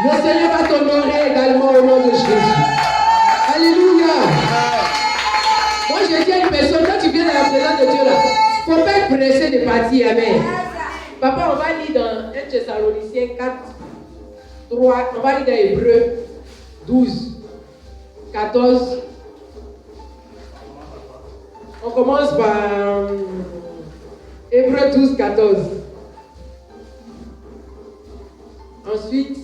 Le Seigneur va t'honorer également au nom de Jésus. Alléluia. Moi, je dis à une personne, quand tu viens dans la présence de Dieu là, il ne faut pas être pressé de partir. Amen. Papa, on va lire dans 1 Thessaloniciens 4, 3, on va lire dans Hébreux 12, 14. On commence par Hébreux 12, 14. Ensuite,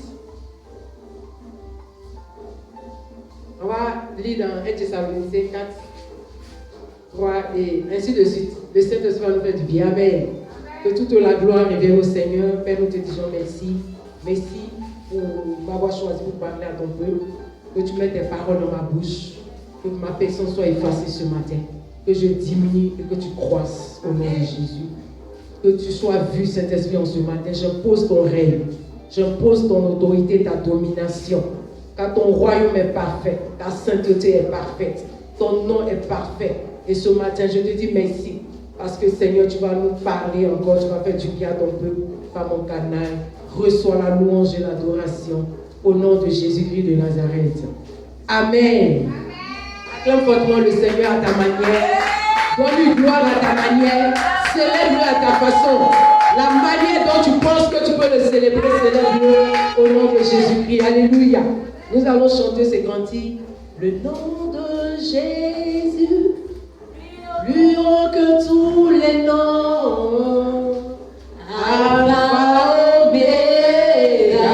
on va lire dans 1 Thessaloniciens 4, 3 et ainsi de suite. Le Saint-Esprit va nous faire du bien. Amen. Que toute la gloire revienne au Seigneur. Père, nous te disons merci. Merci pour m'avoir choisi pour parler à ton peuple. Que tu mettes tes paroles dans ma bouche. Que ma personne soit effacée ce matin. Que je diminue et que tu croisses au nom de Jésus. Que tu sois vu, Saint-Esprit, en ce matin. J'impose ton règne. J'impose ton autorité, ta domination. Car ton royaume est parfait. Ta sainteté est parfaite. Ton nom est parfait. Et ce matin, je te dis merci. Parce que Seigneur, tu vas nous parler encore. Tu vas faire du bien à ton peuple par mon canal. Reçois la louange et l'adoration. Au nom de Jésus-Christ de Nazareth. Amen. Acclame fortement le Seigneur à ta manière. Donne-lui gloire à ta manière. Célèbre-le à ta façon. La manière dont tu penses que tu peux le célébrer, célèbre-le au nom de Jésus-Christ. Alléluia. Nous allons chanter ces cantiques. Le nom de Jésus, plus haut que tous les noms. Alpha, Oméga,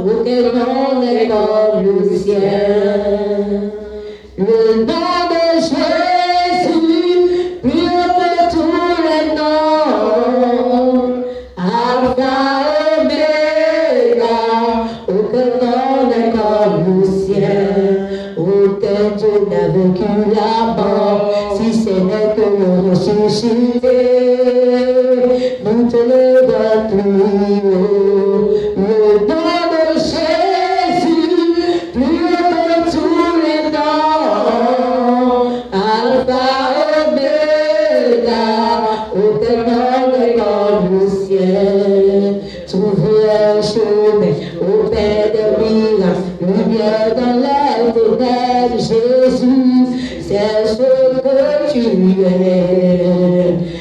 aucun nom n'est comme le ciel. Le nom de Jésus, plus haut que tous les noms. Alpha, Oméga, aucun nom n'est comme le ciel. Aucun Dieu n'a vaincu la mort, si ce n'est que le ressuscité. Nous te levons plus haut. Le nom de Jésus, plus haut que tous les noms. Alpha, Oméga, aucun nom n'est comme le ciel. Trouve un chemin au Père des miracles, lumière dans les ténèbres, Jésus, c'est ce que tu es,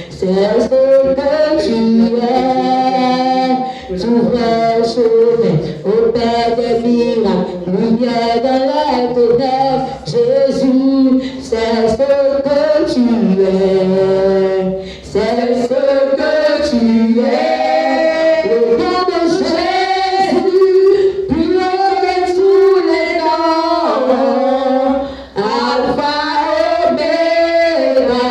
c'est ce que tu es. Trouve un chemin au Père des miracles, lumière dans les ténèbres, Jésus, c'est ce que tu es, c'est ce que tu es. Le nom de Jésus, plus haut que tous les noms. Alpha, Oméga,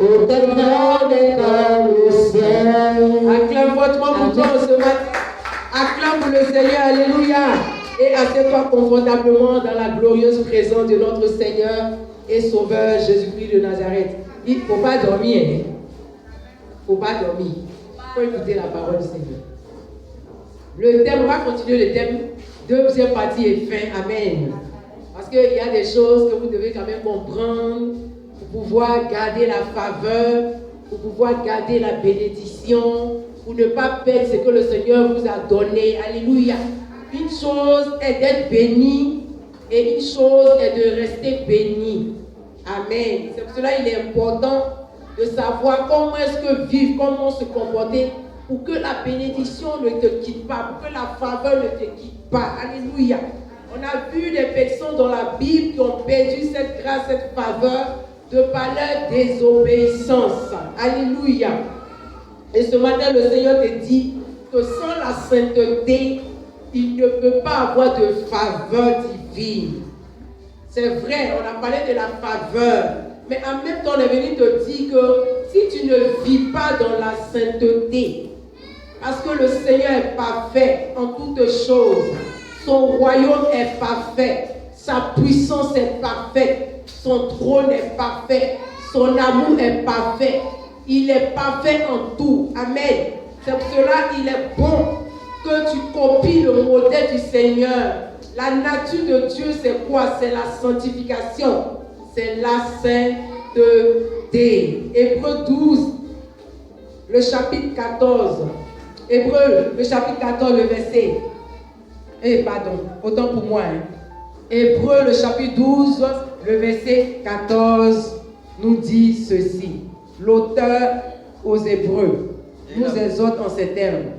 aucun nom n'est comme le ciel. Acclame fortement pour toi ce matin. Acclame pour le Seigneur, alléluia. Et assieds-toi confortablement dans la glorieuse présence de notre Seigneur et Sauveur Jésus-Christ de Nazareth. Il ne faut pas dormir. Il ne faut pas dormir. Il faut écouter la parole du Seigneur. Le thème, on va continuer le thème. Deuxième partie est fin. Amen. Parce qu'il y a des choses que vous devez quand même comprendre pour pouvoir garder la faveur, pour pouvoir garder la bénédiction, pour ne pas perdre ce que le Seigneur vous a donné. Alléluia. Une chose est d'être béni et une chose est de rester béni. Amen. C'est pour cela qu'il est important de savoir comment est-ce que vivre, comment se comporter pour que la bénédiction ne te quitte pas, pour que la faveur ne te quitte pas. Alléluia. On a vu des personnes dans la Bible qui ont perdu cette grâce, cette faveur de par leur désobéissance. Alléluia. Et ce matin, le Seigneur te dit que sans la sainteté, il ne peut pas avoir de faveur divine. C'est vrai, on a parlé de la faveur, mais en même temps, on est venu te dire que si tu ne vis pas dans la sainteté, parce que le Seigneur est parfait en toutes choses, son royaume est parfait, sa puissance est parfaite, son trône est parfait, son amour est parfait, il est parfait en tout. Amen. C'est pour cela qu'il est bon que tu copies le modèle du Seigneur. La nature de Dieu, c'est quoi? C'est la sanctification. C'est la sainteté. Hébreux 12, le chapitre 14. Hébreux, le chapitre 14, le verset Pardon, autant pour moi. Hébreux, le chapitre 12, le verset 14 nous dit ceci. L'auteur aux Hébreux nous exhorte en ces termes.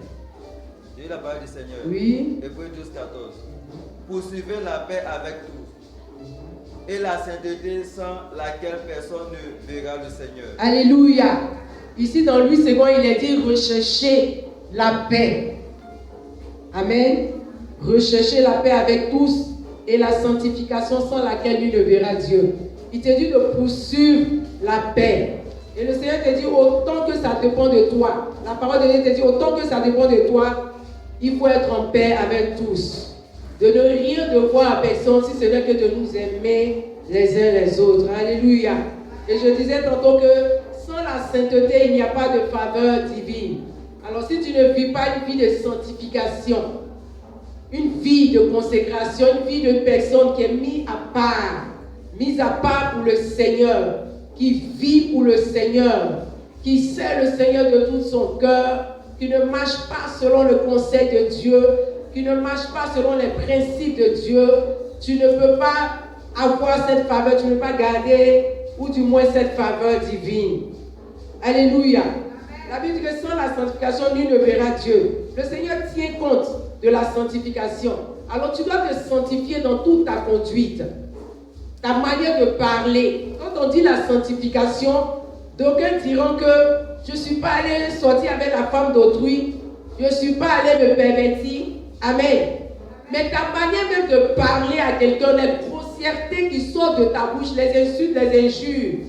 J'ai eu la parole du Seigneur. Oui. Hébreux 12, 14. Poursuivez la paix avec tous et la sainteté sans laquelle personne ne verra le Seigneur. Alléluia. Ici dans Louis II, il est dit recherchez la paix. Amen. Recherchez la paix avec tous et la sanctification sans laquelle nul ne verra Dieu. Il te dit de poursuivre la paix. Et le Seigneur te dit autant que ça dépend de toi. La parole de Dieu te dit autant que ça dépend de toi, il faut être en paix avec tous. De ne rien devoir à personne si ce n'est que de nous aimer les uns les autres. Alléluia. Et je disais tantôt que sans la sainteté, il n'y a pas de faveur divine. Alors si tu ne vis pas une vie de sanctification, une vie de consécration, une vie de personne qui est mise à part pour le Seigneur, qui vit pour le Seigneur, qui sait le Seigneur de tout son cœur, qui ne marche pas selon le conseil de Dieu, qui ne marche pas selon les principes de Dieu, tu ne peux pas avoir cette faveur, tu ne peux pas garder, ou du moins cette faveur divine. Alléluia. La Bible dit que sans la sanctification, nul ne verra Dieu. Le Seigneur tient compte de la sanctification. Alors tu dois te sanctifier dans toute ta conduite, ta manière de parler. Quand on dit la sanctification, d'aucuns diront que je ne suis pas allé sortir avec la femme d'autrui, je ne suis pas allé me pervertir. Amen. Mais ta manière même de parler à quelqu'un, les grossièretés qui sortent de ta bouche, les insultes, les injures,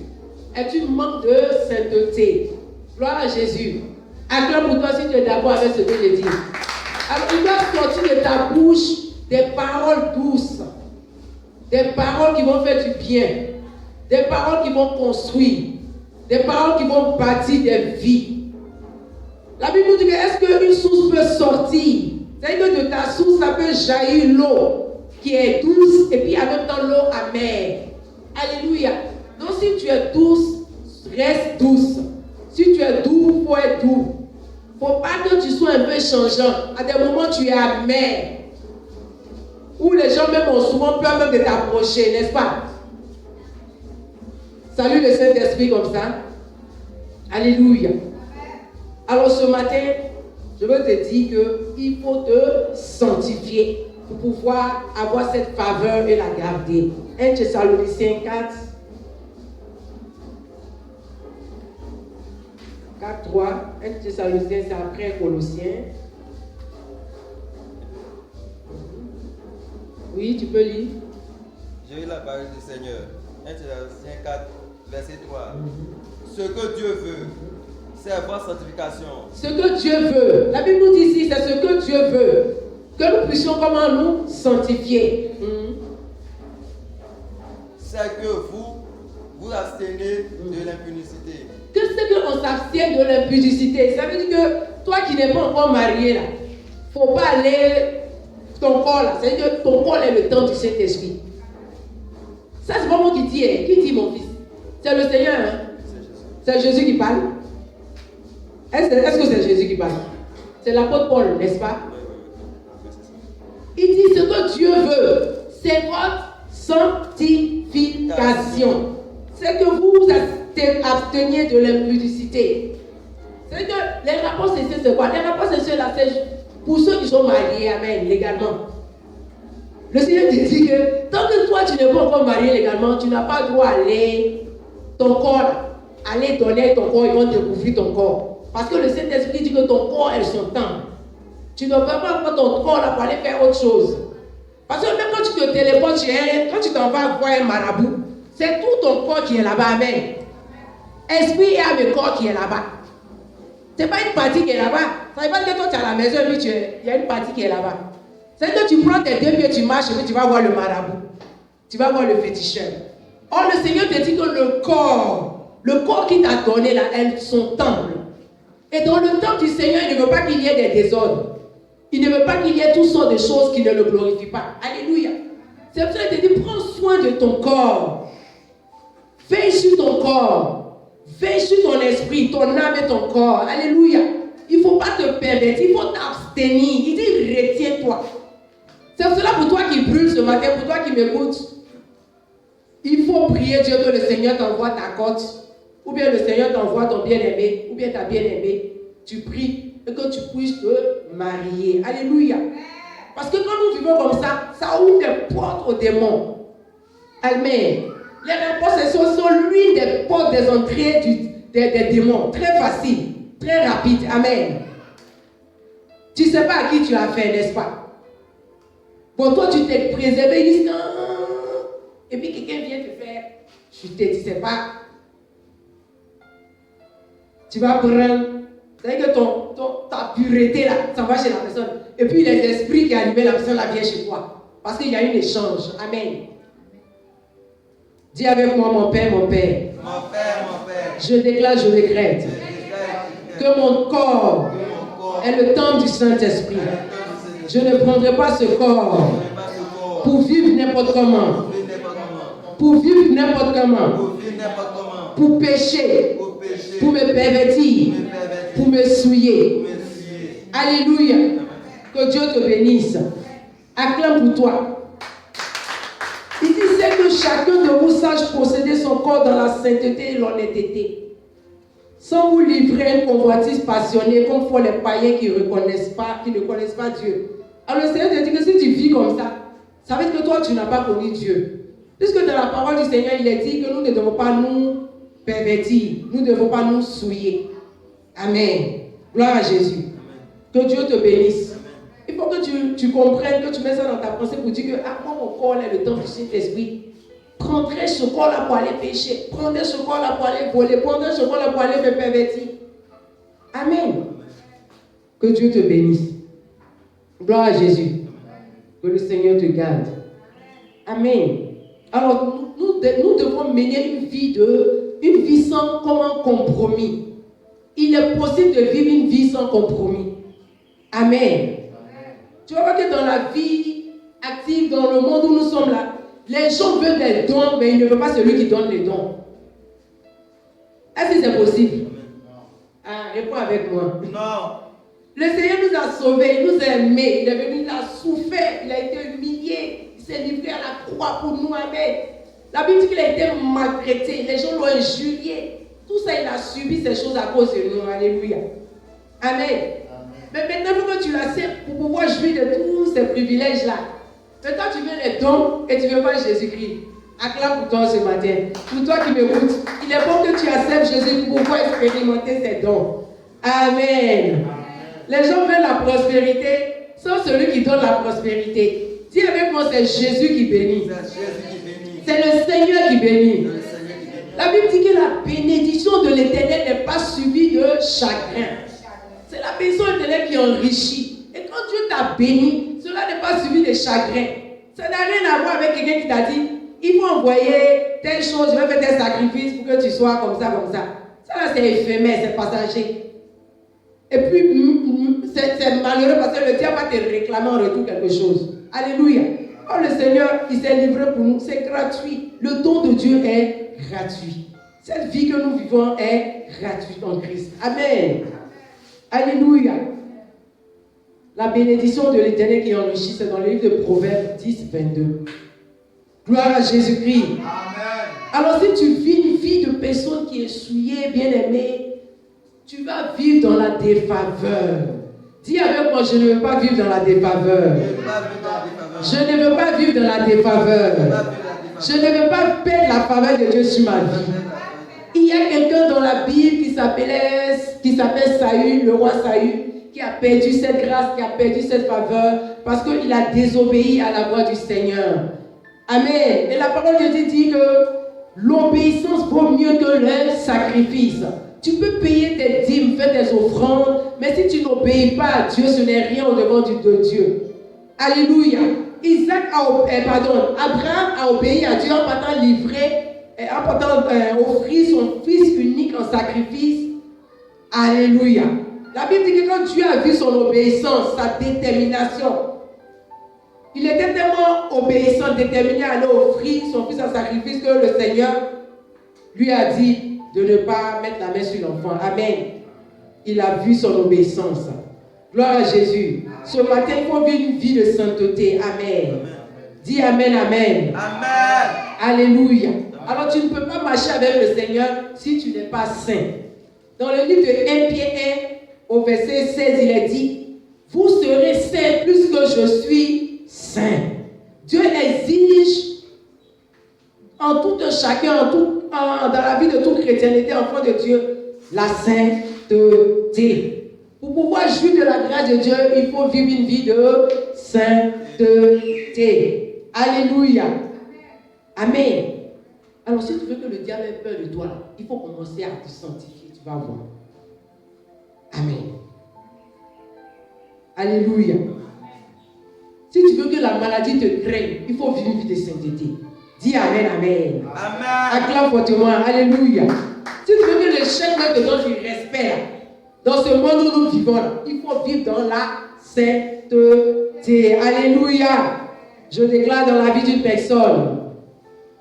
est une manque de sainteté. Gloire à Jésus. Acclame pour toi si tu es d'accord avec ce que je dis. Alors il doit sortir de ta bouche des paroles douces, des paroles qui vont faire du bien, des paroles qui vont construire, des paroles qui vont bâtir des vies. La Bible nous dit que est-ce qu'une source peut sortir? C'est-à-dire que de ta source, ça peut jaillir l'eau qui est douce et puis en même temps l'eau amère. Alléluia. Donc si tu es douce, reste douce. Si tu es doux, il faut être doux. Il ne faut pas que tu sois un peu changeant. À des moments, tu es amer. Où les gens même ont souvent peur même de t'approcher, n'est-ce pas? Salut le Saint-Esprit comme ça. Alléluia. Alors ce matin, je veux te dire qu'il faut te sanctifier pour pouvoir avoir cette faveur et la garder. 1 Thessaloniciens 4, 3. 1 Thessaloniciens, c'est après Colossiens. Oui, tu peux lire. J'ai eu la parole du Seigneur. 1 Thessaloniciens 4, verset 3. Ce que Dieu veut, c'est votre sanctification. Ce que Dieu veut. La Bible nous dit ici, c'est ce que Dieu veut. Que nous puissions comment nous sanctifier. C'est que vous abstenez de l'impudicité. Que c'est qu'on s'abstienne de l'impudicité? Ça veut dire que toi qui n'es pas encore marié là, il ne faut pas aller ton corps là. C'est-à-dire que ton corps est le temps du Saint-Esprit. Ça c'est pas moi qui dis, hein. Qui dit mon fils? C'est le Seigneur, hein? C'est Jésus qui parle. Est-ce que c'est Jésus qui parle? C'est l'apôtre Paul, n'est-ce pas? Il dit ce que Dieu veut, c'est votre sanctification. C'est que vous vous absteniez de l'impudicité. C'est que les rapports sexuels, c'est quoi? Les rapports sexuels, là, c'est pour ceux qui sont mariés, amen, légalement. Le Seigneur te dit que tant que toi, tu n'es pas encore marié légalement, tu n'as pas le droit d'aller, ton corps, aller donner ton corps, ils vont découvrir ton corps. Parce que le Saint-Esprit dit que ton corps est son temple. Tu ne peux pas prendre ton corps là pour aller faire autre chose. Parce que même quand tu te téléportes, quand tu t'en vas voir un marabout, c'est tout ton corps qui est là-bas. Amen. Esprit et âme et corps qui est là-bas. Ce n'est pas une partie qui est là-bas. Ça ne veut pas dire que toi tu es à la maison et puis il y a une partie qui est là-bas. C'est que tu prends tes deux pieds, tu marches et puis tu vas voir le marabout. Tu vas voir le féticheur. Or le Seigneur te dit que le corps qui t'a donné là, est son temple. Et dans le temple du Seigneur, il ne veut pas qu'il y ait des désordres. Il ne veut pas qu'il y ait toutes sortes de choses qui ne le glorifient pas. Alléluia. C'est pour ça qu'il te dit, prends soin de ton corps. Veille sur ton corps. Veille sur ton esprit, ton âme et ton corps. Alléluia. Il ne faut pas te pervertir, il faut t'abstenir. Il dit, retiens-toi. C'est pour cela, pour toi qui brûle ce matin, pour toi qui m'écoutes, il faut prier Dieu que le Seigneur t'envoie ta cote, ou bien le Seigneur t'envoie ton bien-aimé, ou bien ta bien-aimée. Tu pries et que tu puisses te marier. Alléluia. Parce que quand nous vivons comme ça ouvre des portes aux démons. Amen. Les repossessions sont l'une des portes des entrées des démons. Très facile, très rapide. Amen. Tu ne sais pas à qui tu as fait, n'est-ce pas? Bon, toi, tu t'es préservé jusqu'à... Et puis quelqu'un vient te faire chuter, tu ne sais pas. Tu vas prendre... C'est-à-dire que ta pureté, là, ça va chez la personne. Et puis les esprits qui animaient la personne, là, viennent chez toi. Parce qu'il y a un échange. Amen. Dis avec moi, mon Père, mon Père. Mon Père, mon Père. Je déclare, je décrète que mon corps est le temple du Saint-Esprit. Je ne prendrai pas ce corps pour vivre n'importe comment. Pour vivre n'importe comment. Pour pécher. Pour me pervertir. Pour me souiller. Alléluia. Que Dieu te bénisse. Acclame pour toi. Il dit c'est que chacun de vous sache posséder son corps dans la sainteté et l'honnêteté, sans vous livrer à une convoitise passionnée comme font les païens qui ne connaissent pas Dieu. Alors le Seigneur te dit que si tu vis comme ça veut dire que toi tu n'as pas connu Dieu. Puisque dans la parole du Seigneur, il est dit que nous ne devons pas nous pervertir, nous ne devons pas nous souiller. Amen. Gloire à Jésus. Que Dieu te bénisse. Il faut que tu comprennes, que tu mets ça dans ta pensée pour dire que moi, mon corps est le temps du Saint-Esprit. Prendrai ce corps-là pour aller pécher. Prendrai ce corps-là pour aller voler. Prendrai ce corps-là pour aller me pervertir. Amen. Que Dieu te bénisse. Gloire à Jésus. Que le Seigneur te garde. Amen. Alors, nous devons mener une vie sans compromis. Il est possible de vivre une vie sans compromis. Amen. Tu vas voir que dans la vie active, dans le monde où nous sommes là, les gens veulent des dons, mais ils ne veulent pas celui qui donne les dons. Est-ce que c'est possible? Ah, réponds avec moi. Non. Le Seigneur nous a sauvés, il nous a aimés, il est venu, il a souffert, il a été humilié, il s'est livré à la croix pour nous. Amen. La Bible dit qu'il a été maltraité, les gens l'ont injurié. Tout ça, il a subi ces choses à cause de nous. Alléluia. Amen. Mais maintenant, il faut que tu l'acceptes pour pouvoir jouir de tous ces privilèges-là. Maintenant, tu veux les dons et tu ne veux pas Jésus-Christ. Acclame pour toi ce matin. Pour toi qui m'écoutes, il est bon que tu acceptes Jésus pour pouvoir expérimenter ses dons. Amen. Les gens veulent la prospérité sans celui qui donne la prospérité. Dis avec moi, c'est Jésus qui bénit. C'est le Seigneur qui bénit. La Bible dit que la bénédiction de l'Éternel n'est pas suivie de chagrin. C'est la bénédiction de l'Éternel qui enrichit. Et quand Dieu t'a béni, cela n'est pas suivi de chagrin. Ça n'a rien à voir avec quelqu'un qui t'a dit il faut envoyer telle chose, je vais faire tel sacrifice pour que tu sois comme ça, comme ça. Ça là, c'est éphémère, c'est passager. Et puis, c'est malheureux parce que le diable va te réclamer en retour quelque chose. Alléluia. Oh, le Seigneur, il s'est livré pour nous. C'est gratuit. Le don de Dieu est gratuit. Cette vie que nous vivons est gratuite en Christ. Amen. Alléluia. La bénédiction de l'Éternel qui enrichit, c'est dans le livre de Proverbes 10, 22. Gloire à Jésus-Christ. Amen. Alors si tu vis une vie de personne qui est souillée, bien-aimée, tu vas vivre dans la défaveur. Dis avec moi, je ne veux pas vivre dans la défaveur. Je ne veux pas vivre dans la défaveur. Je ne veux pas perdre la faveur de Dieu sur ma vie. Il y a quelqu'un dans la Bible qui s'appelle Saül, le roi Saül, qui a perdu cette grâce, qui a perdu cette faveur, parce qu'il a désobéi à la voix du Seigneur. Amen. Et la parole de Dieu dit que l'obéissance vaut mieux que le sacrifice. Tu peux payer tes dîmes, faire tes offrandes, mais si tu n'obéis pas à Dieu, ce n'est rien au devant de Dieu. Alléluia. Abraham a obéi à Dieu en partant offrir son fils unique en sacrifice. Alléluia. La Bible dit que quand Dieu a vu son obéissance, sa détermination, il était tellement obéissant, déterminé à aller offrir son fils en sacrifice que le Seigneur lui a dit de ne pas mettre la main sur l'enfant. Amen. Il a vu son obéissance. Gloire à Jésus. Ce matin, il faut vivre une vie de sainteté. Amen. Dis Amen, Amen. Amen. Alléluia. Alors tu ne peux pas marcher avec le Seigneur si tu n'es pas saint. Dans le livre de 1 Pierre 1, au verset 16, il est dit, vous serez saints plus que je suis saint. Dieu exige en tout un chacun, dans la vie de toute chrétienté, enfant de Dieu, la sainteté. Pour pouvoir jouir de la grâce de Dieu, il faut vivre une vie de sainteté. Alléluia. Amen. Alors si tu veux que le diable ait peur de toi, il faut commencer à te sanctifier. Tu vas voir. Amen. Alléluia. Si tu veux que la maladie te craigne, il faut vivre une vie de sainteté. Dis Amen, Amen. Amen. Acclame fortement. Alléluia. Si tu veux que le chef te donne du respect, dans ce monde où nous vivons, il faut vivre dans la sainteté. Alléluia. Je déclare dans la vie d'une personne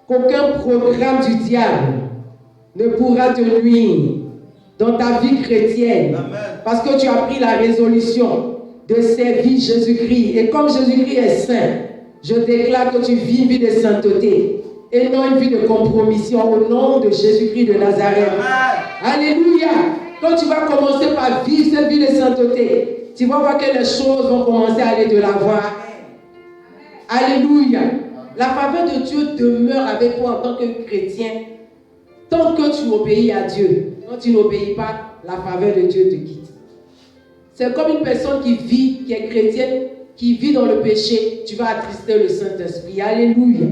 qu'aucun programme du diable ne pourra te nuire dans ta vie chrétienne. Amen. Parce que tu as pris la résolution de servir Jésus-Christ. Et comme Jésus-Christ est saint, je déclare que tu vis une vie de sainteté et non une vie de compromission au nom de Jésus-Christ de Nazareth. Amen. Alléluia. Quand tu vas commencer par vivre cette vie de sainteté, tu vas voir que les choses vont commencer à aller de l'avant. Alléluia. La faveur de Dieu demeure avec toi en tant que chrétien tant que tu obéis à Dieu. Quand tu n'obéis pas, la faveur de Dieu te quitte. C'est comme une personne qui vit, qui est chrétienne, qui vit dans le péché. Tu vas attrister le Saint-Esprit. Alléluia.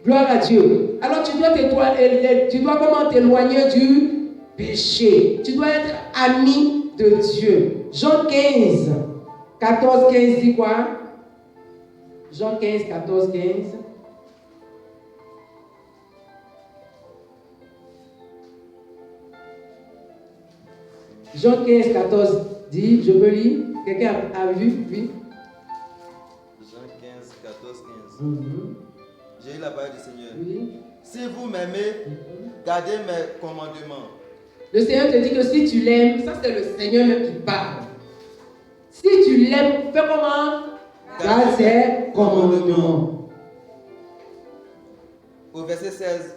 Gloire à Dieu. Alors tu dois comment t'éloigner du péché. Tu dois être ami de Dieu. Jean 15, 14, 15 dit quoi? Jean 15, 14, 15. Jean 15, 14 dit, je peux lire? Quelqu'un a vu? Oui. Jean 15, 14, 15. J'ai eu la parole du Seigneur. Oui. Si vous m'aimez, gardez mes commandements. Le Seigneur te dit que si tu l'aimes, ça c'est le Seigneur même qui parle. Si tu l'aimes, fais comment? Garde ses commandements. Au verset 16.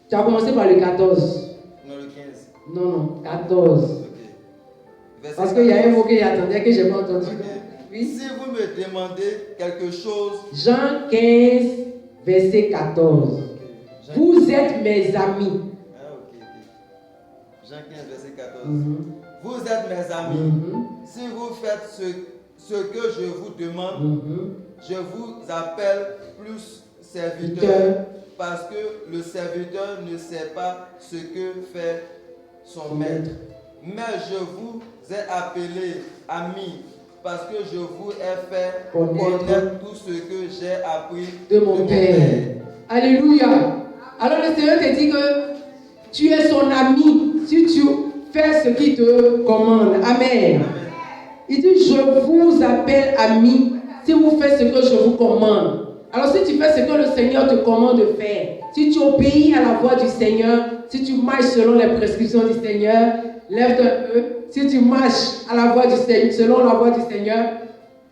Tu as commencé par le 14. Non, le 15. Non, 14. Okay. Parce qu'il y a un mot qu'il attendait que je n'ai pas entendu. Okay. Oui. Si vous me demandez quelque chose. Jean 15, verset 14. Okay. Vous êtes mes amis. Ah, ok. Jean 15, verset 14. Vous êtes mes amis. Si vous faites ce que je vous demande, je vous appelle plus serviteur, parce que le serviteur ne sait pas ce que fait son maître. Mais je vous ai appelé amis, parce que je vous ai fait connaître tout ce que j'ai appris de mon Père. Alléluia. Alors le Seigneur te dit que tu es son ami si tu fais ce qu'il te commande. Amen. Il dit, je vous appelle amis si vous faites ce que je vous commande. Alors si tu fais ce que le Seigneur te commande de faire, si tu obéis à la voix du Seigneur, si tu marches selon les prescriptions du Seigneur, lève-toi un peu. Si tu marches à la voix du Seigneur, selon la voix du Seigneur,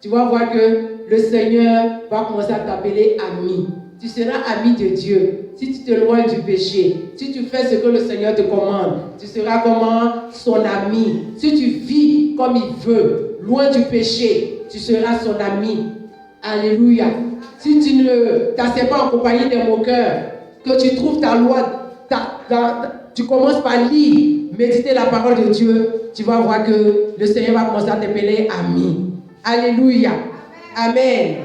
tu vas voir que le Seigneur va commencer à t'appeler ami. Tu seras ami de Dieu. Si tu t'éloignes du péché, si tu fais ce que le Seigneur te commande, tu seras comment? Son ami. Si tu vis comme il veut, loin du péché, tu seras son ami. Alléluia. Si tu ne t'assieds pas en compagnie des moqueurs, que tu trouves ta loi, tu commences par lire, méditer la parole de Dieu, tu vas voir que le Seigneur va commencer à t'appeler ami. Alléluia. Amen.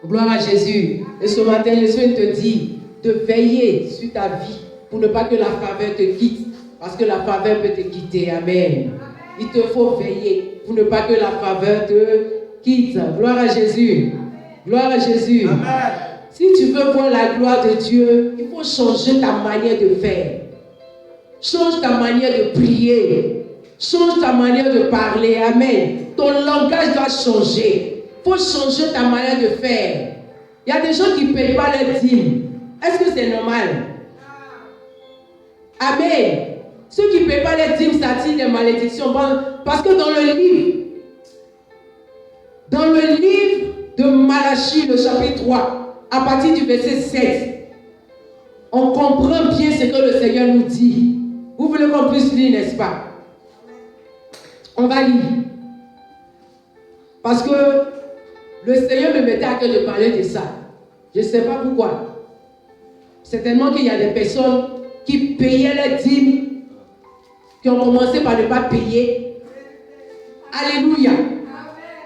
Gloire à Jésus. Et ce matin, le Seigneur te dit de veiller sur ta vie pour ne pas que la faveur te quitte. Parce que la faveur peut te quitter. Amen. Il te faut veiller pour ne pas que la faveur te quitte. Gloire à Jésus. Gloire à Jésus. Amen. Si tu veux voir la gloire de Dieu, il faut changer ta manière de faire. Change ta manière de prier. Change ta manière de parler. Amen. Ton langage doit changer. Il faut changer ta manière de faire. Il y a des gens qui ne payent pas les dîmes. Est-ce que c'est normal? Amen. Ceux qui ne paient pas les dîmes s'attirent des malédictions. Parce que dans le livre de Malachie, le chapitre 3, à partir du verset 7, on comprend bien ce que le Seigneur nous dit. Vous voulez qu'on puisse lire, n'est-ce pas? On va lire. Parce que le Seigneur me mettait à cœur de parler de ça. Je ne sais pas pourquoi. Certainement qu'il y a des personnes qui payaient les dîmes, qui ont commencé par ne pas payer. Alléluia.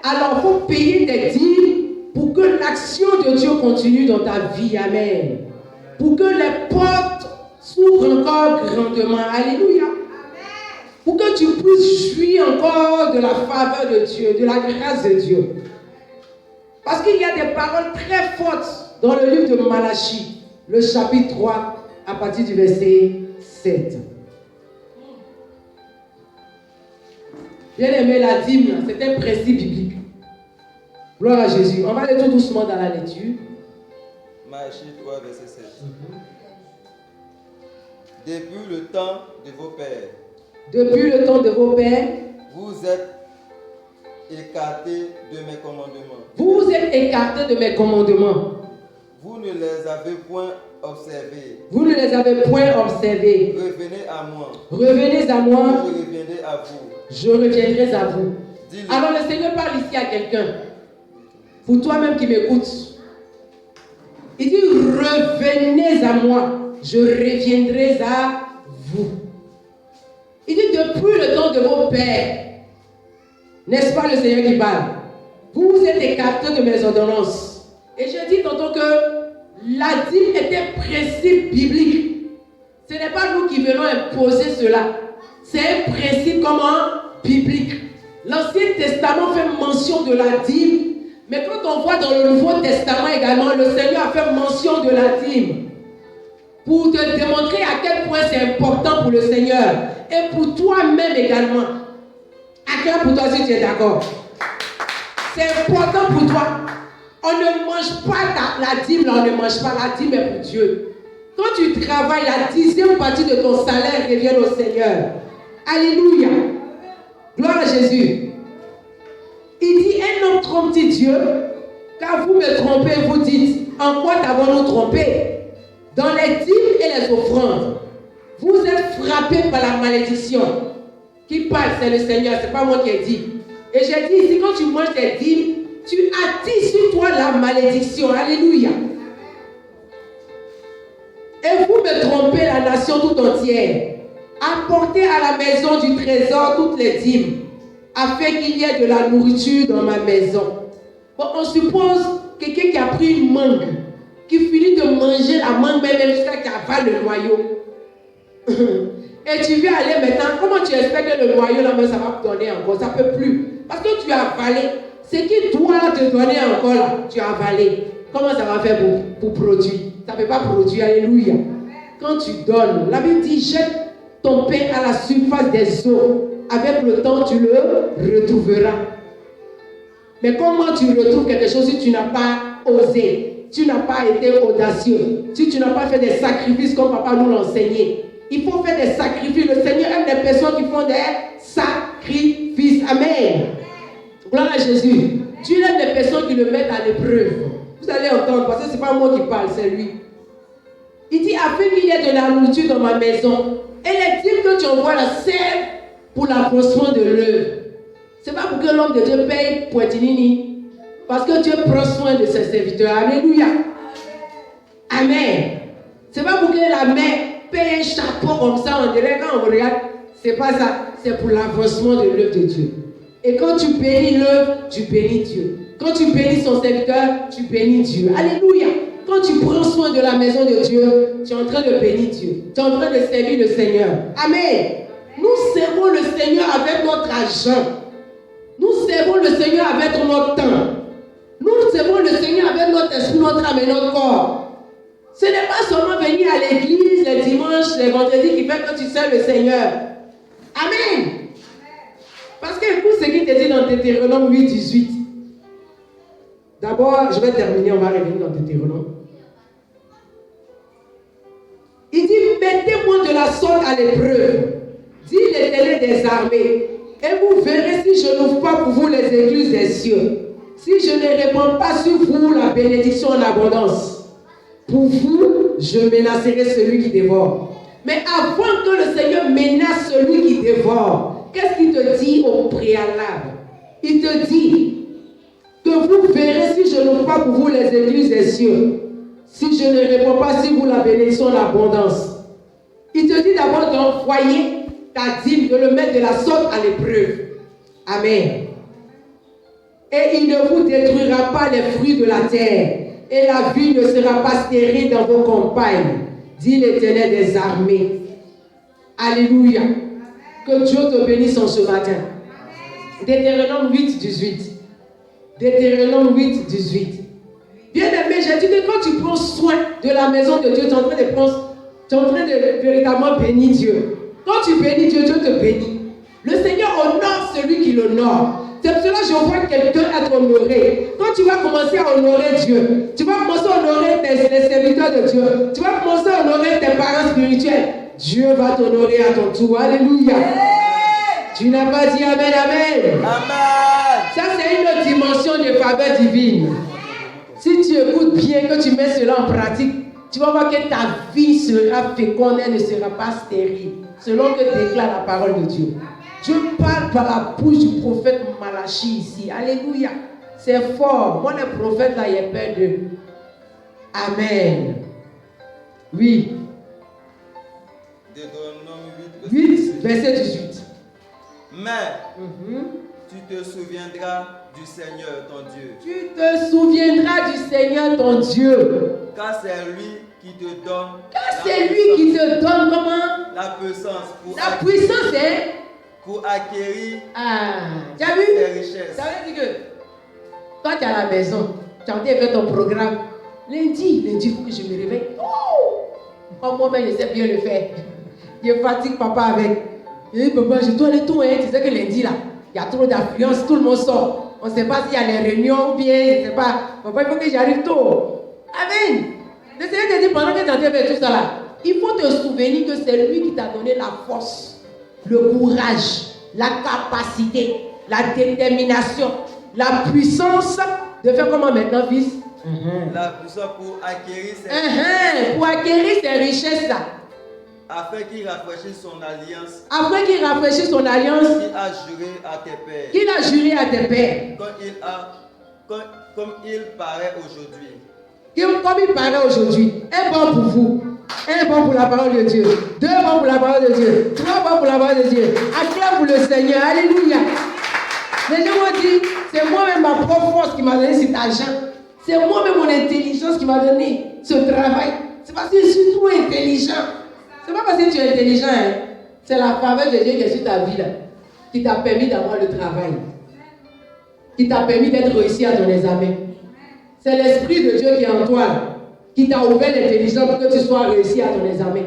Alors, il faut payer des dîmes pour que l'action de Dieu continue dans ta vie. Amen. Pour que les portes s'ouvrent encore grandement. Alléluia. Pour que tu puisses jouir encore de la faveur de Dieu, de la grâce de Dieu. Parce qu'il y a des paroles très fortes dans le livre de Malachie, le chapitre 3, à partir du verset 7. Bien aimé, la dîme, c'est un principe biblique. Gloire à Jésus. On va aller tout doucement dans la lecture. Malachie 3, verset 7. Depuis le temps de vos pères. Depuis le temps de vos pères. Vous êtes écartés de mes commandements. Vous êtes écartés de mes commandements. Vous ne les avez point observés. Vous ne les avez point observés. Revenez à moi. Revenez à moi. Je reviendrai à vous. Je reviendrai à vous. Dis-le. Alors le Seigneur parle ici à quelqu'un. Pour toi-même qui m'écoutes. Il dit, revenez à moi. Je reviendrai à vous. Il dit, depuis le temps de vos pères. N'est-ce pas le Seigneur qui parle? Vous vous êtes écartés de mes ordonnances. Et je dis tantôt que la dîme est un principe biblique. Ce n'est pas nous qui venons imposer cela. C'est un principe biblique. L'Ancien Testament fait mention de la dîme. Mais quand on voit dans le Nouveau Testament également, le Seigneur a fait mention de la dîme. Pour te démontrer à quel point c'est important pour le Seigneur. Et pour toi-même également. À quel pour toi si tu es d'accord? C'est important pour toi. On ne mange pas la dîme, là, on ne mange pas la dîme, est pour Dieu. Quand tu travailles, la 10e partie de ton salaire revient au Seigneur. Alléluia. Gloire à Jésus. Il dit, un homme trompe-t-il Dieu? Car vous me trompez, vous dites, en quoi t'avons-nous trompé? Dans les dîmes et les offrandes, vous êtes frappés par la malédiction. Qui parle, c'est le Seigneur, ce n'est pas moi qui ai dit. Et j'ai dit ici, quand tu manges tes dîmes, tu attires sur toi la malédiction. Alléluia. Et vous me trompez, la nation tout entière. Apportez à la maison du trésor toutes les dîmes, afin qu'il y ait de la nourriture dans ma maison. Bon, on suppose quelqu'un qui a pris une mangue, qui finit de manger la mangue, même jusqu'à qu'il avale le noyau. Et tu viens aller maintenant, comment tu espères que le noyau là, ça va te donner encore? Ça ne peut plus. Parce que tu as avalé. Ce qui doit te donner encore là, tu as avalé. Comment ça va faire pour produire? Ça ne peut pas produire. Alléluia. Quand tu donnes, la Bible dit, jette ton pain à la surface des eaux. Avec le temps, tu le retrouveras. Mais comment tu retrouves quelque chose si tu n'as pas osé? Tu n'as pas été audacieux. Si tu n'as pas fait des sacrifices comme papa nous l'a enseigné. Il faut faire des sacrifices. Le Seigneur aime des personnes qui font des sacrifices. Amen. Gloire à Jésus. Dieu aime des personnes qui le mettent à l'épreuve. Vous allez entendre, parce que ce n'est pas moi qui parle, c'est lui. Il dit, afin qu'il y ait de la nourriture dans ma maison. Et les dîmes que tu envoies là servent pour l'avancement de l'œuvre. Ce n'est pas pour que l'homme de Dieu paye poitinini. Parce que Dieu prend soin de ses serviteurs. Alléluia. Amen. Ce n'est pas pour que la mère paye un chapeau comme ça, on dirait quand on regarde. Ce n'est pas ça. C'est pour l'avancement de l'œuvre de Dieu. Et quand tu bénis l'œuvre, tu bénis Dieu. Quand tu bénis son serviteur, tu bénis Dieu. Alléluia. Quand tu prends soin de la maison de Dieu, tu es en train de bénir Dieu. Tu es en train de servir le Seigneur. Amen. Nous servons le Seigneur avec notre argent. Nous servons le Seigneur avec notre temps. Nous servons le Seigneur avec notre esprit, notre âme et notre corps. Ce n'est pas seulement venir à l'église les dimanches, les vendredis qui fait que tu sers le Seigneur. Amen. Parce que écoute ce qu'il te dit dans Deutéronome 8, 18. D'abord, je vais terminer, on va revenir dans Deutéronome. Il dit, mettez-moi de la sorte à l'épreuve dit l'Éternel des armées. Et vous verrez si je n'ouvre pas pour vous les écluses des cieux. Si je ne répands pas sur vous la bénédiction en abondance. Pour vous, je menacerai celui qui dévore. Mais avant que le Seigneur menace celui qui dévore, qu'est-ce qu'il te dit au préalable? Il te dit que vous verrez si je n'ouvre pas pour vous les écluses des cieux. Si je ne réponds pas sur vous la bénédiction en abondance. Il te dit d'abord d'envoyer ta dîme, de le mettre de la sorte à l'épreuve. Amen. Et il ne vous détruira pas les fruits de la terre. Et la vie ne sera pas stérile dans vos campagnes, dit l'Éternel des armées. Alléluia. Que Dieu te bénisse en ce matin. Deutéronome 8, 18. Deutéronome 8, 18. Bien-aimé, j'ai dit que quand tu prends soin de la maison de Dieu, tu es en train de véritablement bénir Dieu. Quand tu bénis Dieu, Dieu te bénit. Le Seigneur honore celui qui l'honore. C'est pour cela que je vois quelqu'un être honoré. Quand tu vas commencer à honorer Dieu, tu vas commencer à honorer les serviteurs de Dieu, tu vas commencer à honorer tes parents spirituels, Dieu va t'honorer à ton tour. Alléluia. Tu n'as pas dit Amen, Amen. Amen. Ça, c'est une autre dimension de faveur divine. Si tu écoutes bien, que tu mets cela en pratique, tu vas voir que ta vie sera féconde, elle ne sera pas stérile, selon que déclare la parole de Dieu. Dieu parle par la bouche du prophète Malachi ici. Alléluia. C'est fort. Moi, le prophète, là, il a peur d'eux. Amen. Oui. Deutéronome 8, verset 18. Mais tu te souviendras du Seigneur ton Dieu. Tu te souviendras du Seigneur ton Dieu. Car c'est lui qui te donne. Car c'est lui qui te donne comment? La puissance pour la puissance, hein? Pour acquérir tu as vu? des richesses. Ça veut dire que quand tu es à la maison, tu as envie de faire ton programme. Lundi, il faut que je me réveille. Oh, moi-même, je sais bien le faire. Je fatigue papa avec. Je dis, papa, je dois aller tout, hein. Tu sais que lundi, là, il y a trop d'affluence, tout le monde sort. On ne sait pas s'il y a les réunions ou bien, je ne sais pas. Papa, il faut que j'arrive tôt. Amen. Le Seigneur te dit, pendant que tu es en train de faire tout ça là, il faut te souvenir que c'est lui qui t'a donné la force, le courage, la capacité, la détermination, la puissance de faire comment maintenant, fils? La puissance pour acquérir ses pour acquérir ses richesses là. Afin qu'il rafraîchisse son alliance. Afin qu'il rafraîchisse son alliance. Qu'il a juré à tes pères. Qu'il a juré à tes pères. Comme il paraît aujourd'hui. Comme il paraît aujourd'hui. Un bon pour vous. Un bon pour la parole de Dieu. Deux bons pour la parole de Dieu. Trois bons pour la parole de Dieu. Acclame pour le Seigneur. Alléluia. Les gens m'ont dit, c'est moi-même ma propre force qui m'a donné cet argent. C'est moi-même mon intelligence qui m'a donné ce travail. C'est parce que je suis trop intelligent. C'est pas parce que tu es intelligent. Hein. C'est la faveur de Dieu qui est sur ta vie là, qui t'a permis d'avoir le travail. Qui t'a permis d'être réussi à ton examen. C'est l'Esprit de Dieu qui est en toi, qui t'a ouvert l'intelligence pour que tu sois réussi à ton examen.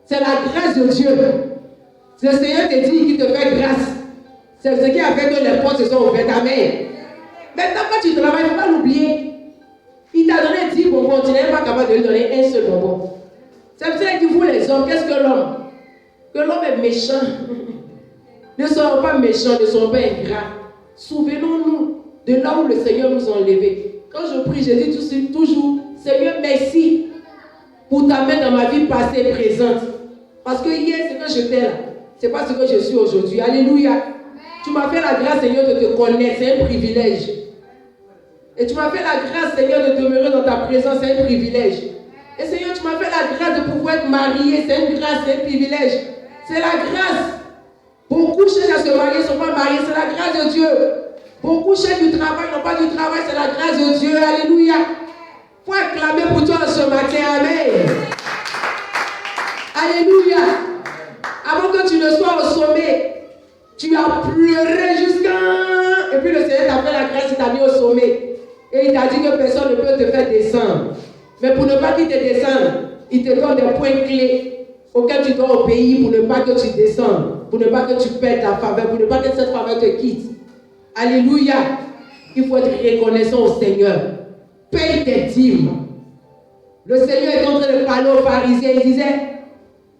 C'est la grâce de Dieu. Le Seigneur te dit qu'il te fait grâce. C'est ce qui a fait que les portes se sont ouvertes. Amen. Maintenant, quand tu travailles, il ne faut pas l'oublier. Il t'a donné 10 bonbons, tu n'es pas capable de lui donner un seul bonbon. C'est pour ça qu'il faut les hommes. Qu'est-ce que l'homme? Que l'homme est méchant. Ne soyons pas méchants, ne soyons pas ingrats. Souvenons-nous de là où le Seigneur nous a enlevés. Quand je prie, je dis toujours, Seigneur, merci pour ta main dans ma vie passée et présente. Parce que hier, ce que j'étais là, ce n'est pas ce que je suis aujourd'hui. Alléluia. Tu m'as fait la grâce, Seigneur, de te connaître. C'est un privilège. Et tu m'as fait la grâce, Seigneur, de demeurer dans ta présence. C'est un privilège. Et Seigneur, tu m'as fait la grâce de pouvoir être marié. C'est une grâce, c'est un privilège. C'est la grâce. Beaucoup cherchent à se marier, ne sont pas mariés. C'est la grâce de Dieu. Beaucoup cherchent du travail, n'ont pas du travail. C'est la grâce de Dieu. Alléluia. Il faut acclamer pour toi ce matin. Amen. Alléluia. Avant que tu ne sois au sommet, tu as pleuré jusqu'à... Et puis le Seigneur t'a fait la grâce, il t'a mis au sommet. Et il t'a dit que personne ne peut te faire descendre. Mais pour ne pas qu'il te descende, il te donne des points clés auxquels tu dois obéir pour ne pas que tu descendes, pour ne pas que tu perdes ta faveur, pour ne pas que cette faveur te quitte. Alléluia. Il faut être reconnaissant au Seigneur. Paye tes dîmes. Le Seigneur est en train de parler aux pharisiens. Il disait,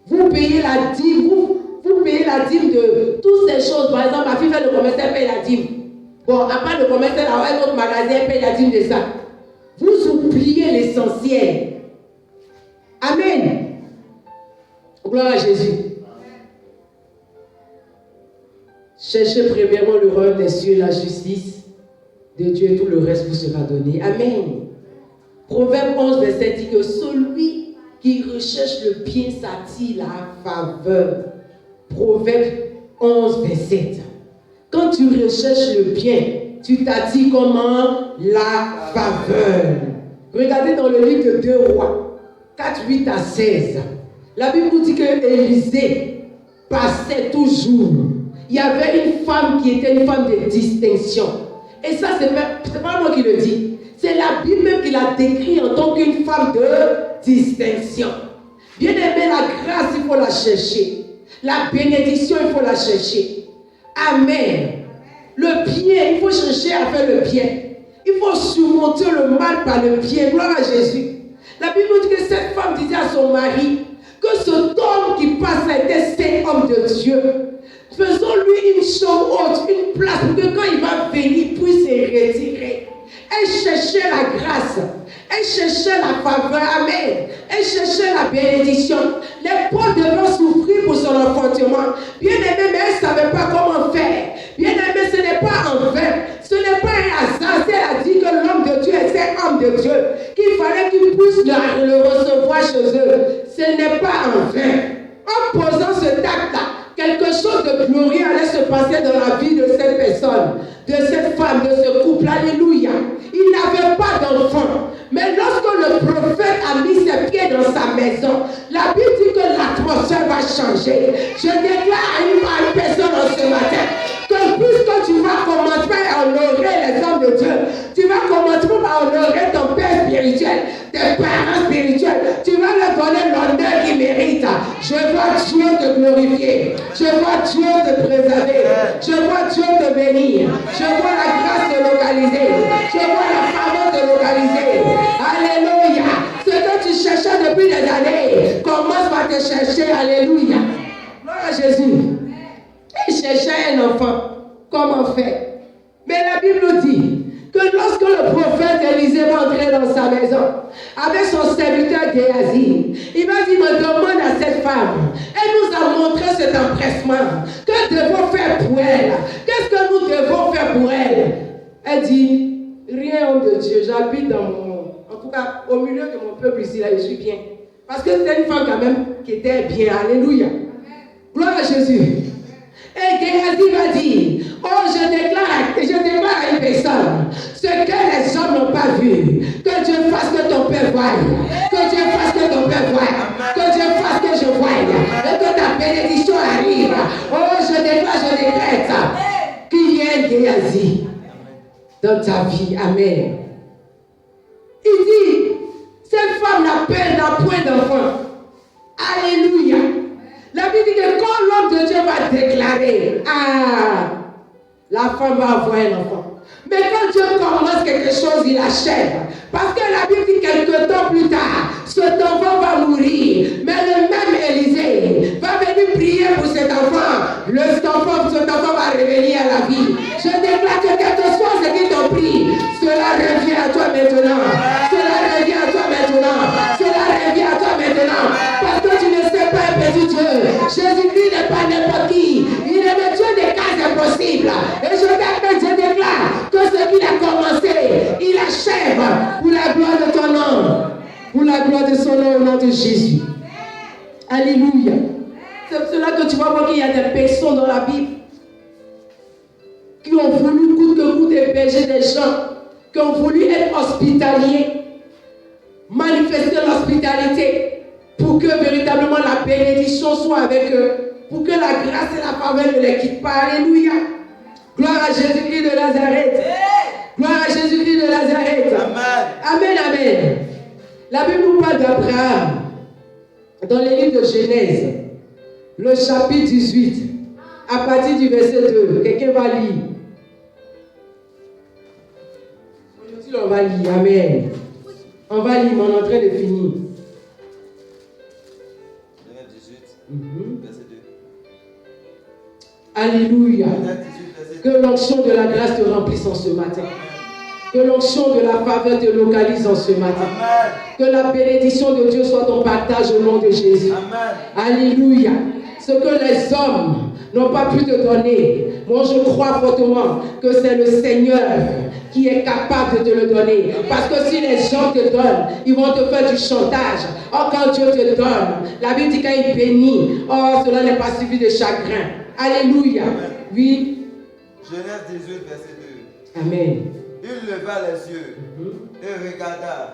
vous payez la dîme, vous payez la dîme de toutes ces choses. Par exemple, ma fille fait le commerce, elle paye la dîme. Bon, à part le commerce, elle a un autre magasin, elle paye la dîme de ça. Vous oubliez l'essentiel. Amen. Gloire à Jésus. Cherchez premièrement le royaume des cieux et la justice de Dieu et tout le reste vous sera donné. Amen. Proverbe 11, verset dit que celui qui recherche le bien s'attire la faveur. Proverbe 11, verset 7. Quand tu recherches le bien, tu t'attires comment? La faveur. Regardez dans le livre de 2 Rois, 4, 8 à 16. La Bible nous dit que Élisée passait toujours. Il y avait une femme qui était une femme de distinction. Et ça, c'est pas moi qui le dis. C'est la Bible même qui l'a décrit en tant qu'une femme de distinction. Bien aimé, la grâce, il faut la chercher. La bénédiction, il faut la chercher. Amen. Le bien, il faut chercher à faire le bien. Il faut surmonter le mal par le bien. Gloire à Jésus. La Bible nous dit que cette femme disait à son mari que cet homme qui passe là était cet homme de Dieu. Faisons-lui une chambre haute, une place pour que quand il va venir, il puisse se retirer. Elle cherchait la grâce. Elle cherchait la faveur. Amen. Elle cherchait la bénédiction. Les pauvres devaient souffrir pour son enfantement. Bien aimé, mais elle ne savait pas comment faire. Bien aimé, ce n'est pas en vain. Ce n'est pas un hasard. Elle a dit que l'homme de Dieu était homme de Dieu. Qu'il fallait qu'il puisse le recevoir chez eux. Ce n'est pas en vain. En posant ce acte-là, quelque chose de glorieux allait se passer dans la vie de cette personne, de cette femme, de ce couple. Alléluia. Il n'avait pas d'enfant. Mais lorsque le prophète a mis ses pieds dans sa maison, la Bible dit que l'atmosphère va changer. Je déclare à une personne en ce matin que puisque tu vas commencer à honorer les hommes de Dieu, tu vas commencer à honorer ton père spirituel, tes parents spirituels, tu vas leur donner l'honneur qu'ils méritent. Je vois Dieu te glorifier, je vois Dieu te préserver, je vois Dieu te bénir, je vois la grâce te localiser, je vois la faveur te localiser. Alléluia. Ce que tu cherchais depuis des années, commence par te chercher. Alléluia. Gloire à Jésus. Il cherchait un enfant. Comment faire? Mais la Bible nous dit que lorsque le prophète Élisée va entrer dans sa maison avec son serviteur Géasi, il va dire, me demande à cette femme, elle nous a montré cet empressement. Que devons faire pour elle? Qu'est-ce que nous devons faire pour elle? Elle dit, rien, homme de Dieu, j'habite dans en tout cas au milieu de mon peuple ici, là, je suis bien. Parce que c'était une femme quand même qui était bien. Alléluia. Gloire à Jésus. Et Géasi va dire, oh, je déclare à une personne, ce que les hommes n'ont pas vu, que Dieu fasse que ton père voie, que Dieu fasse que ton père voie, que Dieu fasse que je voie, et que ta bénédiction arrive. Oh, je décrète qu'il y ait un Géasi dans ta vie. Amen. Il dit, cette femme n'a point d'enfant. Alléluia. La Bible dit que quand l'homme de Dieu va déclarer, la femme va avoir un enfant. Mais quand Dieu commence quelque chose, il achève. Parce que la Bible dit quelque temps plus tard, cet enfant va mourir. Mais le même Élisée va venir prier pour cet enfant. Cet enfant va revenir à la vie. Je déclare que quel que soit ce qui t'ont pris, cela revient à toi maintenant. Cela revient à toi maintenant. Cela revient à toi maintenant. Parce que tu ne sais pas, petit Dieu. Jésus-Christ n'est pas n'importe qui. Il est le Dieu des cas impossibles. Et je déclare que ce qu'il a commencé, il achève pour la gloire de ton nom. Pour la gloire de son nom au nom de Jésus. Alléluia. C'est pour cela que tu vas voir qu'il y a des personnes dans la Bible qui ont voulu coûte que coûte héberger des gens, qui ont voulu être hospitaliers, manifester l'hospitalité pour que véritablement la bénédiction soit avec eux, pour que la grâce et la faveur ne les quittent pas. Alléluia. Gloire à Jésus-Christ de Nazareth. Gloire à Jésus-Christ de Nazareth. Amen, amen. La Bible nous parle d'Abraham dans les livres de Genèse, le chapitre 18, à partir du verset 2. Quelqu'un va lire. Aujourd'hui, on va lire. Amen. On va lire, mais on est en train de finir. Genèse 18, verset 2. Alléluia. Genèse 18, verset 2. Que l'onction de la grâce te remplisse en ce matin. Que l'onction de la faveur te localise en ce matin. Amen. Que la bénédiction de Dieu soit ton partage au nom de Jésus. Amen. Alléluia. Ce que les hommes n'ont pas pu te donner, moi je crois fortement que c'est le Seigneur qui est capable de te le donner. Parce que si les gens te donnent, ils vont te faire du chantage. Or quand Dieu te donne, la Bible dit quand il bénit, oh cela n'est pas suivi de chagrin. Alléluia. Oui. Genèse 18, verset 2. Amen. Il leva les yeux et regarda,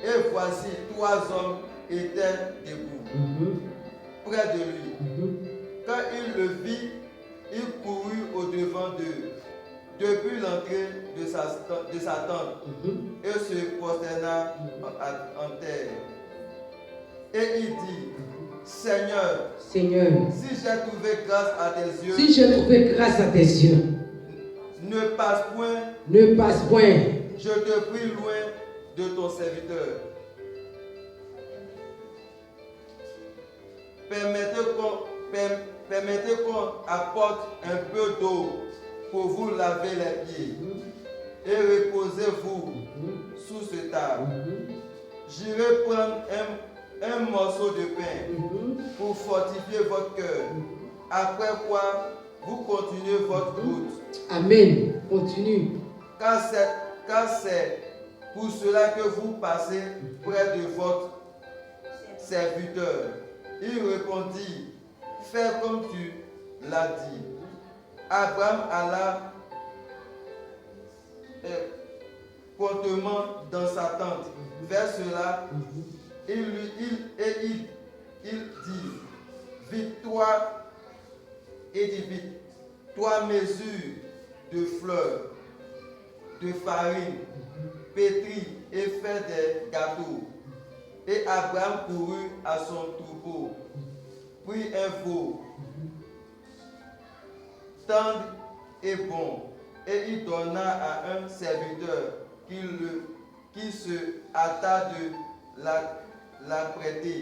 et voici 3 hommes étaient debout près de lui. Quand il le vit, il courut au-devant d'eux, depuis l'entrée de sa tente, et se prosterna en terre. Et il dit, Seigneur, Seigneur, si j'ai trouvé grâce à tes yeux, si j'ai trouvé grâce à tes yeux, ne passe point, je te prie loin de ton serviteur. Permettez qu'on apporte un peu d'eau pour vous laver les pieds et reposez-vous sous ce table. J'irai prendre un morceau de pain pour fortifier votre cœur. Après quoi, vous continuez votre route. Amen. Continue. Car c'est pour cela que vous passez près de votre serviteur. Il répondit, fais comme tu l'as dit. Abraham alla promptement dans sa tente. Vers cela, il dit, vite-toi, et dit vite, 3 mesures de fleurs, de farine, pétris et fait des gâteaux. Et Abraham courut à son troupeau, prit un veau, tendre et bon, et il donna à un serviteur qui se hâta de l'apprêter,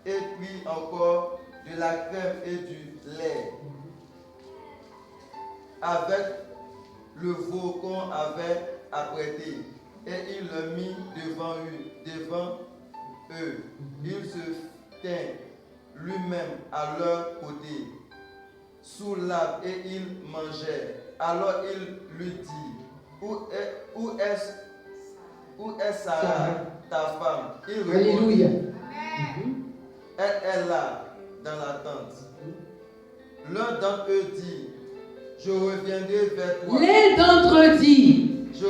et prit encore de la crème et du lait, avec le veau qu'on avait apprêté, et il le mit devant eux. Il se tint lui-même à leur côté, sous l'arbre, et il mangeait. Alors il lui dit, où est Sarah, ta femme? Il répondit, elle est là, dans la tente. L'un d'entre eux dit, je reviendrai vers toi. L'un d'entre eux dit, je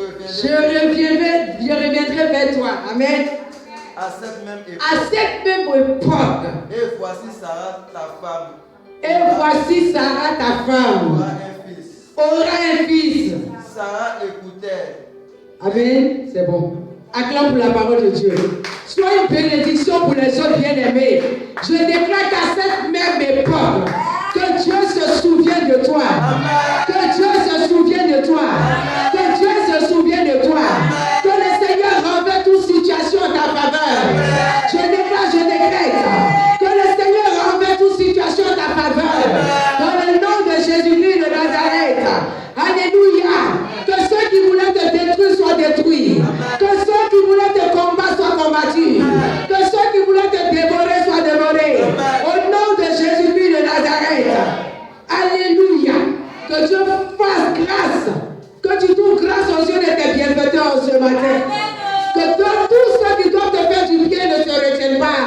reviendrai vers toi. Amen. À cette même époque. Et voici Sarah, ta femme. Aura un fils. Sarah écoutait. Amen. C'est bon. Acclame pour la parole de Dieu. Sois une bénédiction pour les autres bien-aimés. Je déclare qu'à cette même époque, que Dieu se souvienne de toi. Que Dieu se souvienne de toi. Que Dieu se souvienne de toi. Que le Seigneur renverse toute situation en ta faveur. Je décrète que le Seigneur renverse toute situation en ta faveur. Dans le nom de Jésus-Christ de Nazareth. Alléluia. Que ceux qui voulaient te détruire soient détruits. Que ceux qui voulaient te combattre soient combattus. Que ceux qui voulaient te dévorer soient dévorés. Au nom de Jésus-Christ de Nazareth. Alléluia. Que Dieu fasse grâce. Que tu trouves grâce aux yeux de tes bienfaiteurs ce matin. Que tous ceux qui doivent te faire du bien ne se retiennent pas.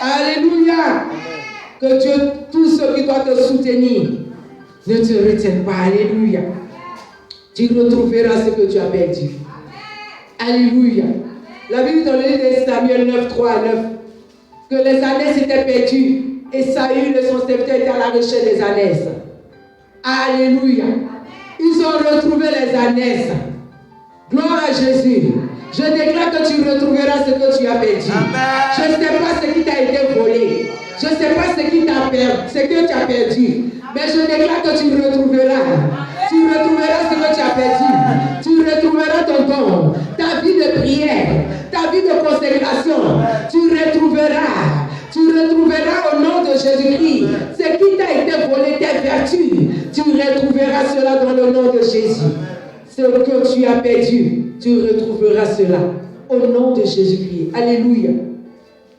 Alléluia. Que Dieu, tous ceux qui doivent te soutenir, ne te retiennent pas. Alléluia. Tu retrouveras ce que tu as perdu. Alléluia. La Bible dans le livre de Samuel 9, 3 à 9, que les ânesses étaient perdues et Saül et son serviteur étaient à la recherche des ânesses. Alléluia. Ils ont retrouvé les ânesses. Gloire à Jésus. Je déclare que tu retrouveras ce que tu as perdu. Amen. Je ne sais pas ce qui t'a été volé. Je ne sais pas ce que tu as perdu. Mais je déclare que tu retrouveras. Tu retrouveras ce que tu as perdu. Tu retrouveras ton don, ta vie de prière, ta vie de consécration. Tu retrouveras. Tu retrouveras au nom de Jésus-Christ. Ce qui t'a été volé, tes vertus, tu retrouveras cela dans le nom de Jésus. Ce que tu as perdu, tu retrouveras cela au nom de Jésus-Christ. Alléluia.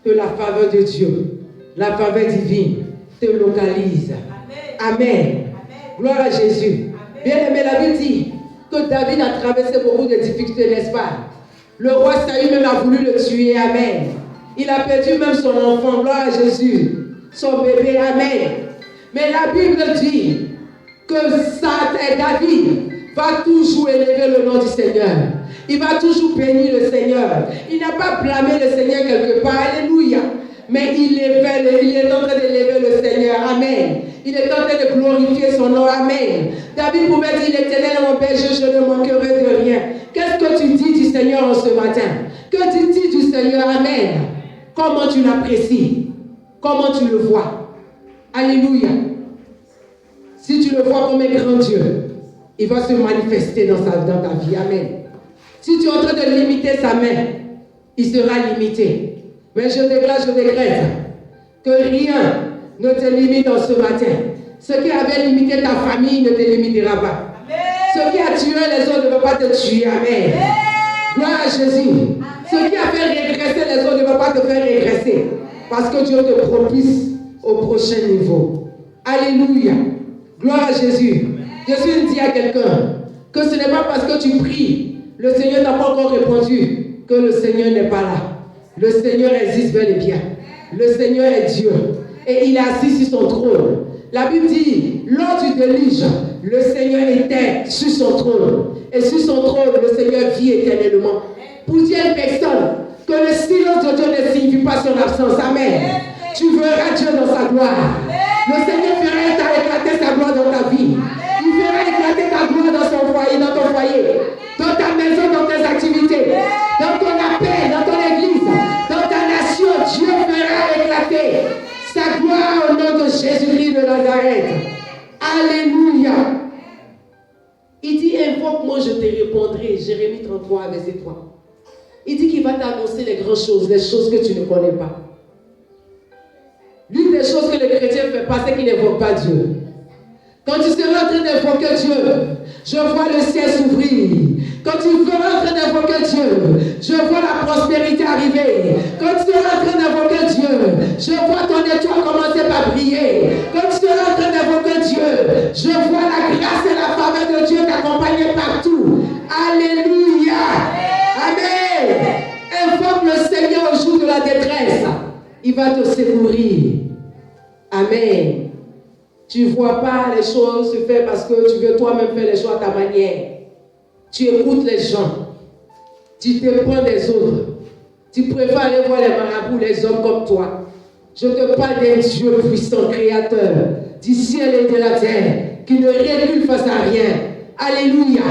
Que la faveur de Dieu, la faveur divine te localise. Amen. Gloire à Jésus. Bien-aimé, la Bible dit que David a traversé beaucoup de difficultés, n'est-ce pas? Le roi Saül même a voulu le tuer. Amen. Il a perdu même son enfant. Gloire à Jésus. Son bébé. Amen. Mais la Bible dit que David va toujours élever le nom du Seigneur. Il va toujours bénir le Seigneur. Il n'a pas blâmé le Seigneur quelque part. Alléluia. Mais il est en train d'élever le Seigneur. Amen. Il est en train de glorifier son nom. Amen. David pouvait dire, l'Éternel est mon berger, je ne manquerai de rien. Qu'est-ce que tu dis du Seigneur en ce matin? Que tu dis du Seigneur? Amen. Comment tu l'apprécies? Comment tu le vois? Alléluia. Si tu le vois comme un grand Dieu, il va se manifester dans ta vie. Amen. Si tu es en train de limiter sa main, il sera limité. Mais je déclare, je décrète que rien ne te limite en ce matin. Ce qui avait limité ta famille ne te limitera pas. Amen. Ce qui a tué les autres ne va pas te tuer. Amen. Gloire à Jésus. Amen. Ce qui a fait régresser les autres ne va pas te faire régresser. Parce que Dieu te propice au prochain niveau. Alléluia. Gloire à Jésus. Amen. Jésus dit à quelqu'un que ce n'est pas parce que tu pries, le Seigneur n'a pas encore répondu, que le Seigneur n'est pas là. Le Seigneur existe bel et bien. Le Seigneur est Dieu. Et il est assis sur son trône. La Bible dit, lors du déluge, le Seigneur était sur son trône. Et sur son trône, le Seigneur vit éternellement. Pour dire à une personne que le silence de Dieu ne signifie pas son absence. Amen. Tu verras Dieu dans sa gloire. Le Seigneur fera éclater sa gloire dans ta vie. Il fera éclater ta gloire dans son foyer, dans ton foyer, dans ta maison, dans tes activités, dans ton appel, dans ton église, dans ta nation. Dieu fera éclater sa gloire au nom de Jésus-Christ de Nazareth. Alléluia. Il dit, invoque-moi, je te répondrai. Jérémie 33, verset 3. Il dit qu'il va t'annoncer les grandes choses, les choses que tu ne connais pas. L'une des choses que les chrétiens ne font pas, c'est qu'ils n'invoquent pas Dieu. Quand tu seras en train d'invoquer Dieu, je vois le ciel s'ouvrir. Quand tu seras en train d'invoquer Dieu, je vois la prospérité arriver. Quand tu seras en train d'invoquer Dieu, je vois ton étoile commencer par briller. Quand tu seras en train d'invoquer Dieu, je vois la grâce et la faveur de Dieu t'accompagner partout. Alléluia. Amen. Invoque le Seigneur au jour de la détresse. Il va te secourir. Amen. Tu ne vois pas les choses se faire parce que tu veux toi-même faire les choses à ta manière. Tu écoutes les gens. Tu te prends des autres. Tu préfères aller voir les marabouts, les hommes comme toi. Je te parle d'un Dieu puissant, créateur du ciel et de la terre, qui ne recule face à rien. Alléluia.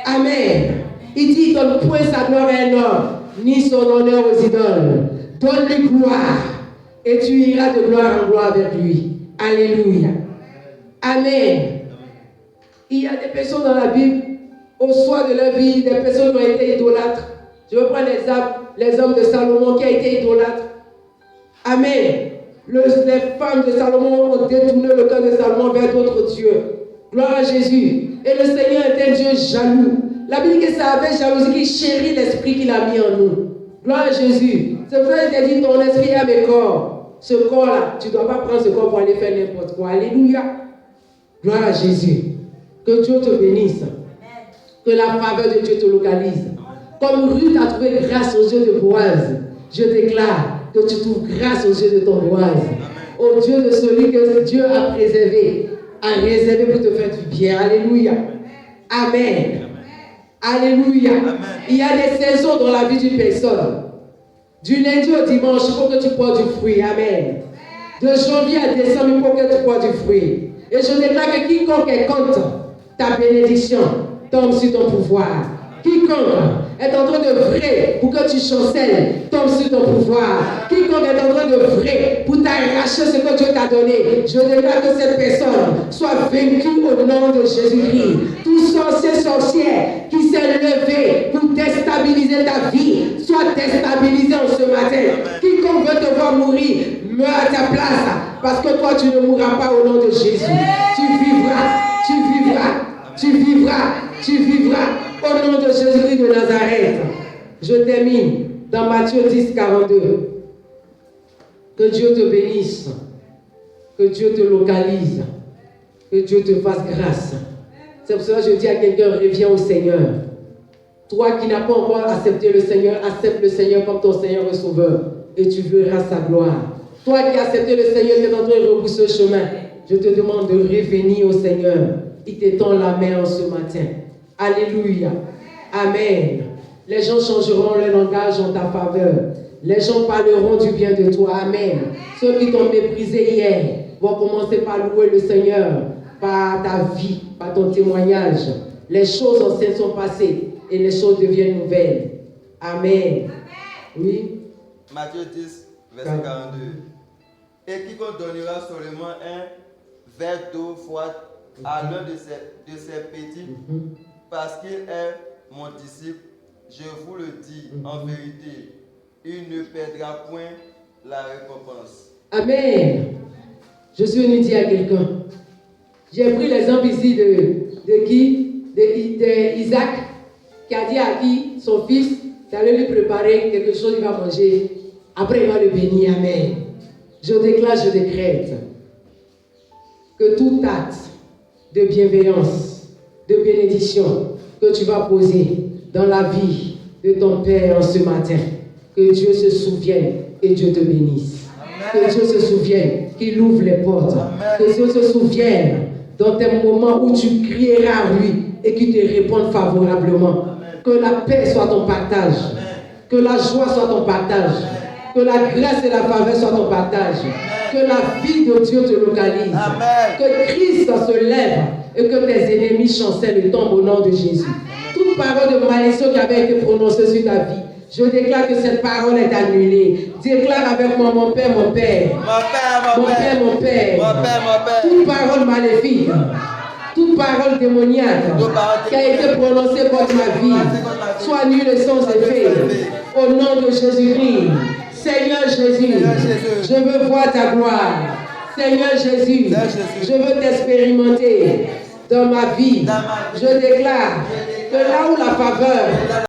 Amen. Il dit, donne point sa gloire à un homme, ni son honneur aux idoles. Donne-lui gloire, et tu iras de gloire en gloire avec lui. Alléluia. Amen. Il y a des personnes dans la Bible, au soir de leur vie, des personnes qui ont été idolâtres. Je vais prendre les hommes de Salomon qui ont été idolâtres. Amen. Les femmes de Salomon ont détourné le cœur de Salomon vers d'autres dieux. Gloire à Jésus. Et le Seigneur est un Dieu jaloux. La Bible dit que ça avait jalousie qui chérit l'esprit qu'il a mis en nous. Gloire à Jésus. Ce frère t'a dit, ton esprit a mes corps. Ce corps-là, tu ne dois pas prendre ce corps pour aller faire n'importe quoi. Alléluia. Gloire à Jésus. Que Dieu te bénisse. Que la faveur de Dieu te localise. Comme Ruth a trouvé grâce aux yeux de Boaz, je déclare que tu trouves grâce aux yeux de ton Boaz. Au Dieu de celui que Dieu a préservé, a réservé pour te faire du bien. Alléluia. Amen. Alléluia. Il y a des saisons dans la vie d'une personne. Du lundi au dimanche, il faut que tu portes du fruit. Amen. De janvier à décembre, il faut que tu portes du fruit. Et je déclare que quiconque est contre ta bénédiction tombe sur ton pouvoir. Quiconque est en train de vrai pour que tu chancelles tombe sur ton pouvoir. Quiconque est en train de vrai pour t'arracher ce que Dieu t'a donné, je déclare que cette personne soit vaincue au nom de Jésus-Christ. Tout sorcier qui s'est levé pour déstabiliser ta vie, soit déstabilisé en ce matin. Quiconque veut te voir mourir, meurs à ta place. Parce que toi, tu ne mourras pas au nom de Jésus. Tu vivras, tu vivras, tu vivras, tu vivras au nom de Jésus de Nazareth. Je termine dans Matthieu 10, 42. Que Dieu te bénisse, que Dieu te localise, que Dieu te fasse grâce. C'est pour cela que je dis à quelqu'un, reviens au Seigneur. Toi qui n'as pas encore accepté le Seigneur, accepte le Seigneur comme ton Seigneur et Sauveur et tu verras sa gloire. Toi qui as accepté le Seigneur, qui est en train de repousser le chemin, je te demande de revenir au Seigneur. Il t'étend la main en ce matin. Alléluia. Amen. Les gens changeront leur langage en ta faveur. Les gens parleront du bien de toi. Amen. Ceux qui t'ont méprisé hier vont commencer par louer le Seigneur, par ta vie, par ton témoignage. Les choses anciennes sont passées et les choses deviennent nouvelles. Amen. Oui. Matthieu 10, verset 42. Et quiconque donnera seulement un verre d'eau froide à l'un de ses petits, parce qu'il est mon disciple, je vous le dis en vérité, il ne perdra point la récompense. Amen. Je suis venu dire à quelqu'un. J'ai pris l'exemple ici de qui? De Isaac, qui a dit à qui? Son fils, d'aller lui préparer quelque chose, il va manger. Après, il va le bénir. Amen. Je déclare, je décrète que tout acte de bienveillance, de bénédiction que tu vas poser dans la vie de ton Père en ce matin, que Dieu se souvienne et Dieu te bénisse. Amen. Que Dieu se souvienne qu'il ouvre les portes. Amen. Que Dieu se souvienne dans tes moments où tu crieras à lui et qu'il te réponde favorablement. Amen. Que la paix soit ton partage. Amen. Que la joie soit ton partage. Amen. Que la grâce et la faveur soient ton partage. Amen. Que la vie de Dieu te localise. Amen. Que Christ se lève et que tes ennemis chancellent et tombent au nom de Jésus. Amen. Toute parole de malédiction qui avait été prononcée sur ta vie, je déclare que cette parole est annulée. Déclare avec moi, mon Père, mon Père. Mon Père, mon Père. Toute parole maléfique, toute parole démoniaque qui a été prononcée contre ma vie, soit annulée sans effet. Au nom de Jésus-Christ. Seigneur Jésus, je veux voir ta gloire. Seigneur Jésus, je veux t'expérimenter dans ma vie. Je déclare que là où la faveur